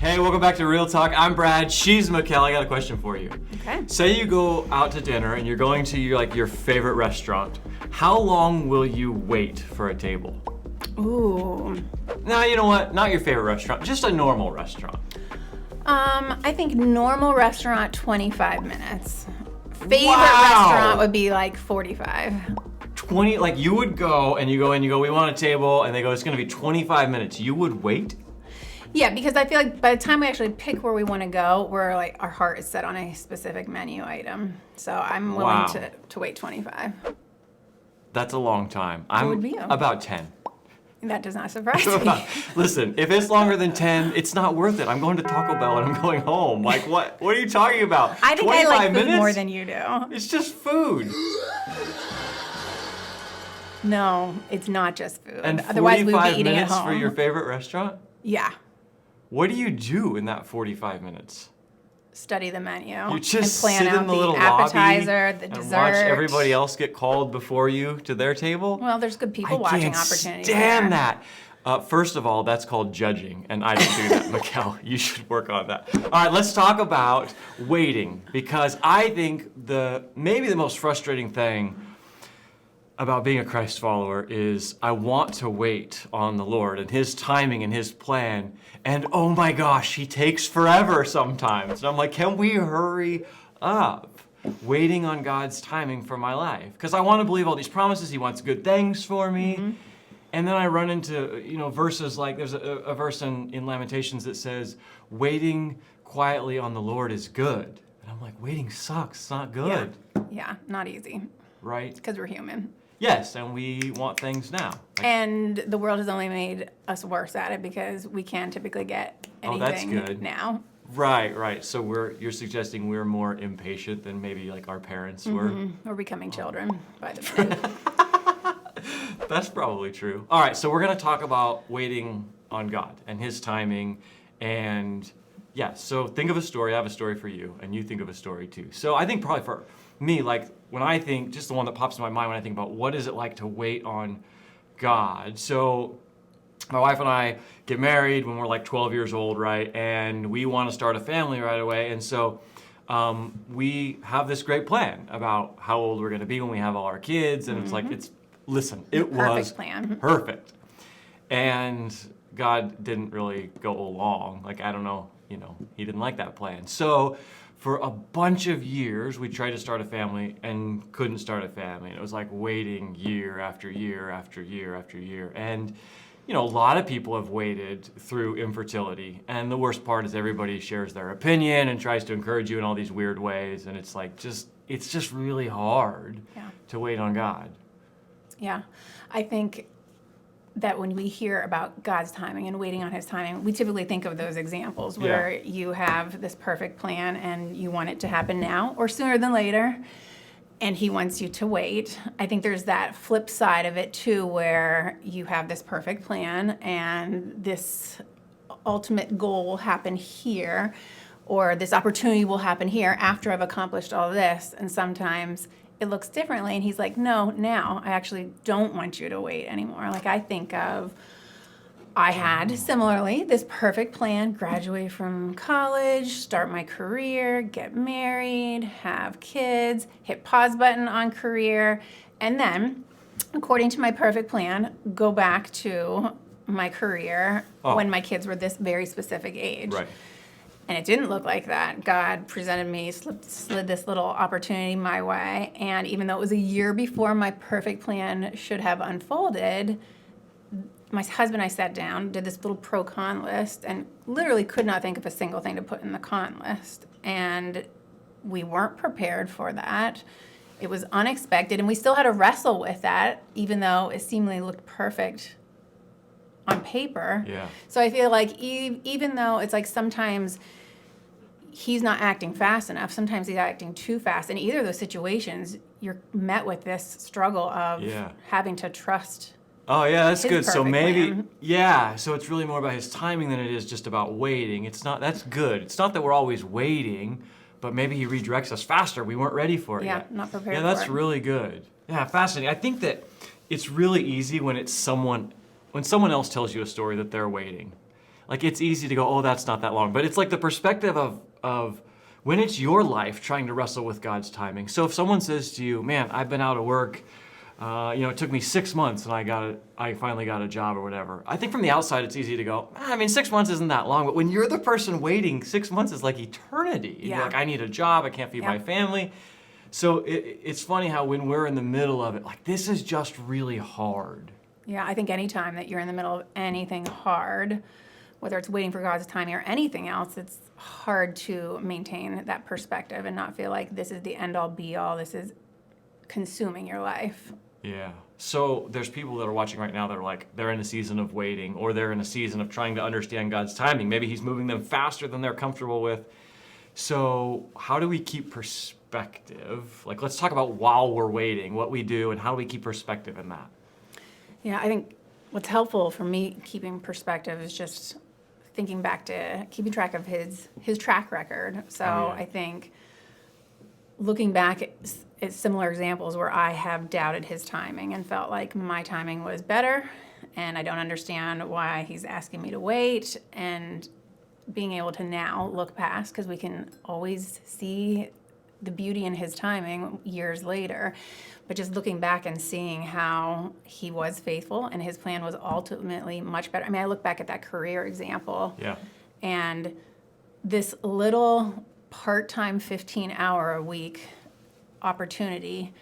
Hey, welcome back to Real Talk. I'm Brad. She's Michál. I got a question for you. Okay. Say you go out to dinner and you're going to your favorite restaurant. How long will you wait for a table? Ooh. Now, you know what? Not your favorite restaurant, just a normal restaurant. I think normal restaurant, 25 minutes. Favorite Wow. restaurant would be like 45. 20, like you would go and you go, we want a table, and they go, it's gonna be 25 minutes. You would wait? Yeah, because I feel like by the time we actually pick where we want to go, we're like, our heart is set on a specific menu item. So I'm willing Wow. to wait 25. That's a long time. What I'm would be you? about 10. That does not surprise me. Listen, if it's longer than 10, it's not worth it. I'm going to Taco Bell and I'm going home. Like, what are you talking about? I think I 25 like food minutes? more than you do. It's just food. No, it's not just food. And Otherwise, we would 45 be eating at minutes home. for your favorite restaurant? Yeah. What do you do in that 45 minutes? Study the menu. You just and plan sit out in the little appetizer, lobby the and dessert. watch everybody else get called before you to their table? Well, there's good people I watching can't opportunities. stand there. that. First of all, that's called judging, and I don't do that, Michál. You should work on that. All right, let's talk about waiting, because I think maybe the most frustrating thing about being a Christ follower is I want to wait on the Lord and His timing and His plan, and oh my gosh, He takes forever sometimes. And I'm like, can we hurry up? Waiting on God's timing for my life, because I want to believe all these promises. He wants good things for me. Mm-hmm. And then I run into verses like there's a verse in Lamentations that says, waiting quietly on the Lord is good. And I'm like, waiting sucks, it's not good. Yeah, not easy. Right? Because we're human. Yes, and we want things now. And the world has only made us worse at it because we can typically get Oh, that's anything good. now. Right. So you're suggesting we're more impatient than maybe like our parents were? Mm-hmm. We're becoming children by the minute. That's probably true. All right, so we're going to talk about waiting on God and His timing. And yeah, so think of a story. I have a story for you, and you think of a story too. So I think probably for me, like when I think, just the one that pops in my mind when I think about what is it like to wait on God. So my wife and I get married when we're like 12 years old, right? And we want to start a family right away. And so we have this great plan about how old we're going to be when we have all our kids. And it's like, listen, it was Perfect plan. perfect. And God didn't really go along. Like, I don't know, He didn't like that plan. So for a bunch of years, we tried to start a family and couldn't start a family. And it was like waiting year after year after year after year. And a lot of people have waited through infertility. And the worst part is everybody shares their opinion and tries to encourage you in all these weird ways. And it's like, it's just really hard to wait on God. Yeah. I think that when we hear about God's timing and waiting on His timing, we typically think of those examples where you have this perfect plan and you want it to happen now or sooner than later, and He wants you to wait. I think there's that flip side of it too, where you have this perfect plan and this ultimate goal will happen here, or this opportunity will happen here after I've accomplished all this, and sometimes it looks differently, and He's like, no, now I actually don't want you to wait anymore. Like I had similarly this perfect plan: graduate from college, start my career, get married, have kids, hit pause button on career, and then, according to my perfect plan, go back to my career when my kids were this very specific age. Right. And it didn't look like that. God presented me, slid this little opportunity my way. And even though it was a year before my perfect plan should have unfolded, my husband and I sat down, did this little pro-con list, and literally could not think of a single thing to put in the con list. And we weren't prepared for that. It was unexpected, and we still had to wrestle with that, even though it seemingly looked perfect on paper. Yeah. So I feel like even though it's like sometimes He's not acting fast enough, sometimes He's acting too fast. In either of those situations, you're met with this struggle of having to trust. Oh yeah, that's good. So maybe, plan. so it's really more about His timing than it is just about waiting. That's good. It's not that we're always waiting, but maybe He redirects us faster. We weren't ready for it yet. Yeah, not prepared Yeah, for that's it. really good. Yeah, fascinating. I think that it's really easy when someone else tells you a story that they're waiting. like it's easy to go, oh, that's not that long. But it's like the perspective of when it's your life trying to wrestle with God's timing. So if someone says to you, man, I've been out of work, it took me 6 months and I finally got a job or whatever. I think from the outside it's easy to go, I mean, 6 months isn't that long. But when you're the person waiting, 6 months is like eternity. Yeah. You're like, I need a job, I can't feed my family. So it's funny how when we're in the middle of it, like this is just really hard. Yeah, I think anytime that you're in the middle of anything hard, whether it's waiting for God's timing or anything else, it's hard to maintain that perspective and not feel like this is the end-all be-all. This is consuming your life. Yeah. So there's people that are watching right now that are like, they're in a season of waiting, or they're in a season of trying to understand God's timing. Maybe he's moving them faster than they're comfortable with. So how do we keep perspective? Like, let's talk about while we're waiting, what we do, and how do we keep perspective in that? Yeah, I think what's helpful for me keeping perspective is just thinking back to keeping track of his track record. So I think looking back at similar examples where I have doubted his timing and felt like my timing was better and I don't understand why he's asking me to wait, and being able to now look past, because we can always see the beauty in his timing years later, but just looking back and seeing how he was faithful and his plan was ultimately much better. I mean, I look back at that career example, and this little part-time 15-hour-a-week opportunity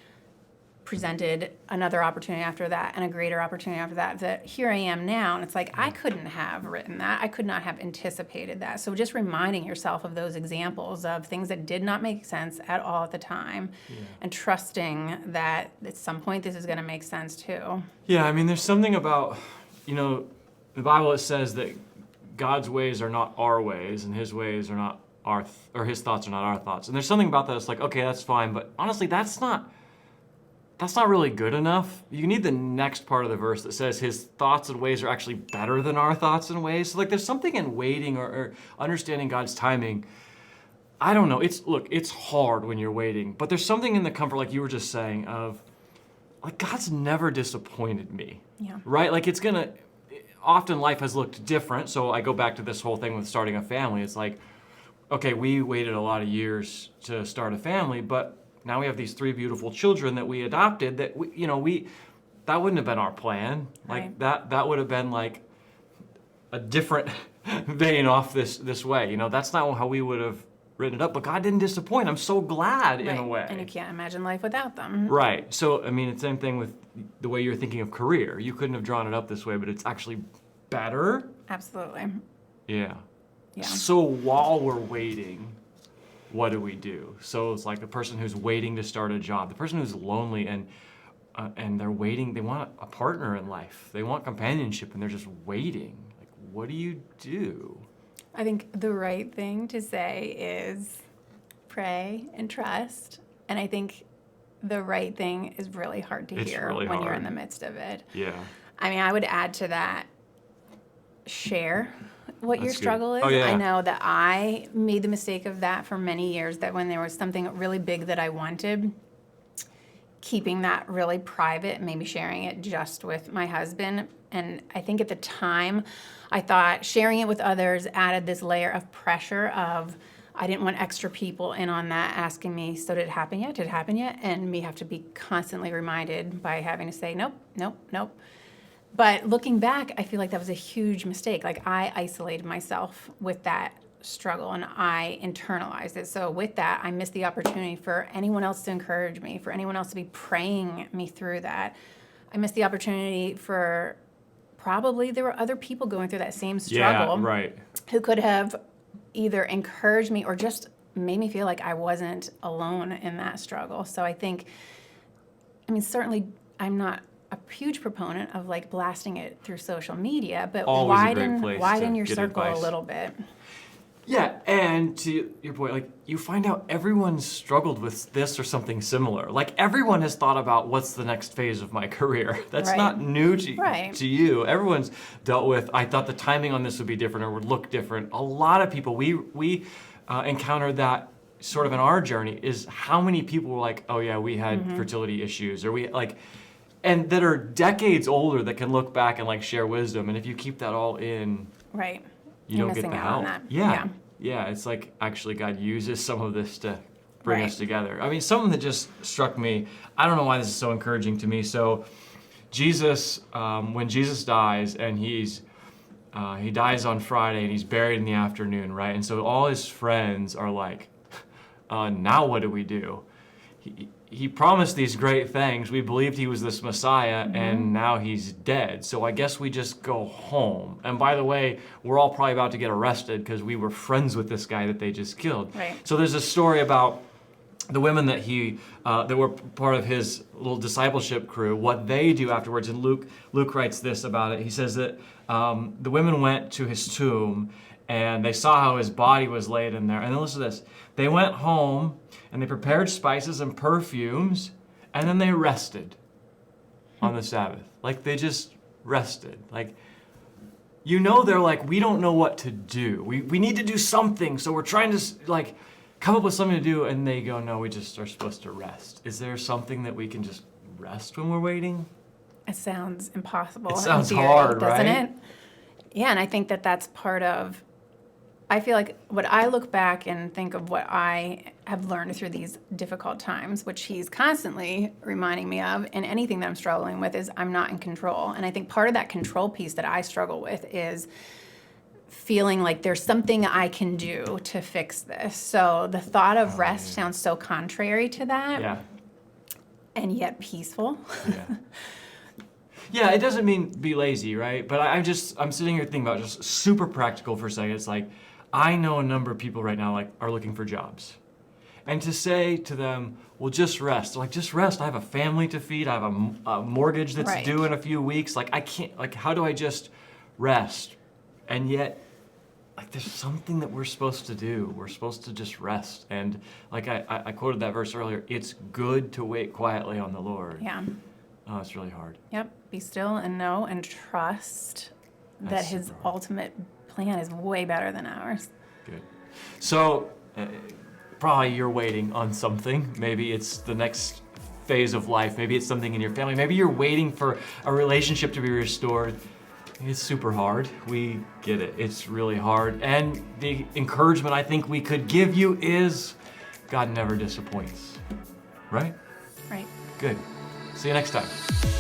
presented another opportunity after that and a greater opportunity after that, that here I am now, and it's like I couldn't have written that. I could not have anticipated that. So just reminding yourself of those examples of things that did not make sense at all at the time, and trusting that at some point this is going to make sense too. Yeah, I mean, there's something about, the Bible, it says that God's ways are not our ways and his ways are not or his thoughts are not our thoughts. And there's something about that, it's like, okay, that's fine, but honestly, that's not really good enough. You need the next part of the verse that says his thoughts and ways are actually better than our thoughts and ways. So like there's something in waiting or understanding God's timing. I don't know. It's hard when you're waiting, but there's something in the comfort, like you were just saying, of like God's never disappointed me. Yeah. Right? Like often life has looked different. So I go back to this whole thing with starting a family. It's like, okay, we waited a lot of years to start a family, but now we have these 3 beautiful children that we adopted that that wouldn't have been our plan. Like that would have been like a different vein off this way. That's not how we would have written it up, but God didn't disappoint. I'm so glad in a way. And you can't imagine life without them. Right. So, I mean, it's the same thing with the way you're thinking of career. You couldn't have drawn it up this way, but it's actually better. Absolutely. Yeah. Yeah. So while we're waiting, what do we do? So it's like the person who's waiting to start a job, the person who's lonely and they're waiting, they want a partner in life. They want companionship and they're just waiting. Like, what do you do? I think the right thing to say is pray and trust. And I think the right thing is really hard to hear really when you're hard. in the midst of it. Yeah. I mean, I would add to that, share what your That's good. struggle is. Oh, yeah. I know that I made the mistake of that for many years, that when there was something really big that I wanted, keeping that really private, maybe sharing it just with my husband. And I think at the time, I thought sharing it with others added this layer of pressure of, I didn't want extra people in on that asking me, so did it happen yet? Did it happen yet? And me have to be constantly reminded by having to say, nope, nope, nope. But looking back, I feel like that was a huge mistake. Like I isolated myself with that struggle and I internalized it. So with that, I missed the opportunity for anyone else to encourage me, for anyone else to be praying me through that. I missed the opportunity for probably there were other people going through that same struggle, right, who could have either encouraged me or just made me feel like I wasn't alone in that struggle. So I think, certainly I'm not a huge proponent of like blasting it through social media, but Always a great place widen to your get circle advice. a little bit. Yeah, and to your point, like you find out everyone's struggled with this or something similar. Like everyone has thought about what's the next phase of my career. That's Right. not new to Right. you. Everyone's dealt with, I thought the timing on this would be different or would look different. A lot of people, we encountered that sort of in our journey, is how many people were like, oh yeah, we had fertility issues, or we like, and that are decades older that can look back and like share wisdom. And if you keep that all in, Right. you You're don't get missing the out on help. that. Yeah. Yeah, it's like actually God uses some of this to bring us together. I mean, something that just struck me, I don't know why this is so encouraging to me. So Jesus, when Jesus dies and he dies on Friday and he's buried in the afternoon, right? And so all his friends are like, now what do we do? He promised these great things. We believed he was this Messiah, and now he's dead. So I guess we just go home. And by the way, we're all probably about to get arrested because we were friends with this guy that they just killed. Right. So there's a story about the women that that were part of his little discipleship crew, what they do afterwards. And Luke writes this about it. He says that the women went to his tomb and they saw how his body was laid in there. And then listen to this. They went home and they prepared spices and perfumes, and then they rested on the Sabbath. Like they just rested. Like, they're like, we don't know what to do. We need to do something, so we're trying to like come up with something to do, and they go, no, we just are supposed to rest. Is there something that we can just rest when we're waiting? It sounds impossible. It sounds in theory, hard, doesn't right? it? Yeah, and I think that that's part of, I feel like what I look back and think of what I have learned through these difficult times, which he's constantly reminding me of, and anything that I'm struggling with is I'm not in control. And I think part of that control piece that I struggle with is feeling like there's something I can do to fix this. So the thought of rest sounds so contrary to that, Yeah. and yet peaceful. Yeah. Yeah, it doesn't mean be lazy, right? But I'm sitting here thinking about just super practical for a second. It's like, I know a number of people right now like are looking for jobs. And to say to them, well, just rest. Like, just rest. I have a family to feed. I have a mortgage that's Right. due in a few weeks. Like, I can't, like, how do I just rest? And yet, like, there's something that we're supposed to do. We're supposed to just rest. And like I quoted that verse earlier, it's good to wait quietly on the Lord. Yeah. Oh, it's really hard. Yep. Be still and know and trust that That's his super hard. ultimate plan is way better than ours. Good. So, probably you're waiting on something. Maybe it's the next phase of life. Maybe it's something in your family. Maybe you're waiting for a relationship to be restored. It's super hard. We get it. It's really hard. And the encouragement I think we could give you is God never disappoints. Right? Right. Good. See you next time.